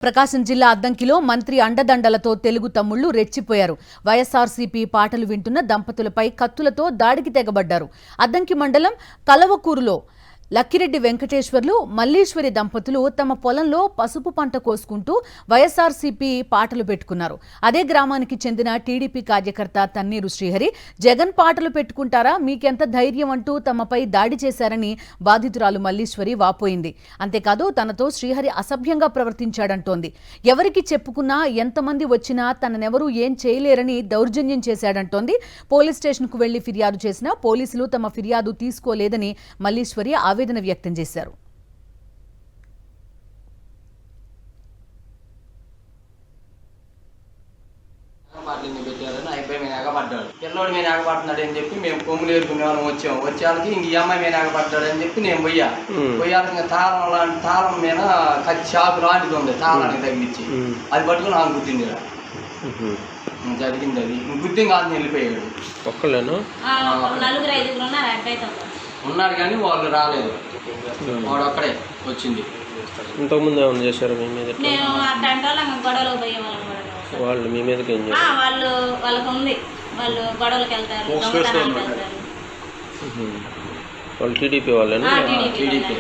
ప్రకాశం జిల్లా అద్దంకిలో మంత్రి అండదండలతో తెలుగు తమ్ముళ్లు రెచ్చిపోయారు. వైఎస్ఆర్సీపీ పాటలు వింటున్న దంపతులపై కత్తులతో దాడికి తెగబడ్డారు. అద్దంకి మండలం కలవకూరులో లక్కిరెడ్డి వెంకటేశ్వర్లు, మల్లీశ్వరి దంపతులు తమ పొలంలో పసుపు పంట కోసుకుంటూ వైఎస్ఆర్సీపీ పాటలు పెట్టుకున్నారు. అదే గ్రామానికి చెందిన టీడీపీ కార్యకర్త తన్నీరు శ్రీహరి, జగన్ పాటలు పెట్టుకుంటారా, మీకెంత ధైర్యం అంటూ తమపై దాడి చేశారని బాధితురాలు మల్లీశ్వరి వాపోయింది. అంతేకాదు తనతో శ్రీహరి అసభ్యంగా ప్రవర్తించాడంటోంది. ఎవరికి చెప్పుకున్నా, ఎంతమంది వచ్చినా తననెవరూ ఏం చేయలేరని దౌర్జన్యం చేశాడంటోంది. పోలీస్ స్టేషన్కు వెళ్లి ఫిర్యాదు చేసినా పోలీసులు తమ ఫిర్యాదు తీసుకోలేదని మల్లీశ్వరి ఆవేదన వ్యక్తం చేశారు. పిల్లోడు మీద ఆగపడుతున్నాడు అని చెప్పి మేము కొమ్ములు ఏరుకునే వాళ్ళం వచ్చేవాళ్ళకి ఇంక ఈ అమ్మాయి మీద ఆగపడ్డాడు అని చెప్పి నేను పోయాలి ఇంకా తాళం మీద షాపు లాంటిది ఉంది, తాళానికి తగిలిచ్చి అది పట్టుకుని నాకు గుర్తింది. జరిగింది అది గుర్తింగ్ కాదు, వెళ్ళిపోయాడు. ఉన్నారు కానీ వాళ్ళు రాలేదు, వాడు అక్కడే వచ్చింది. ఇంతకుముందు ఏమైనా చేశారు మీ మీద? వాళ్ళు మీ మీదకి ఏం చేశారు? వాళ్ళకు ఉంది, వాళ్ళు గొడవలకు వెళ్తారు. వాళ్ళు టీడీపీ వాళ్ళేనా? టీడీపీ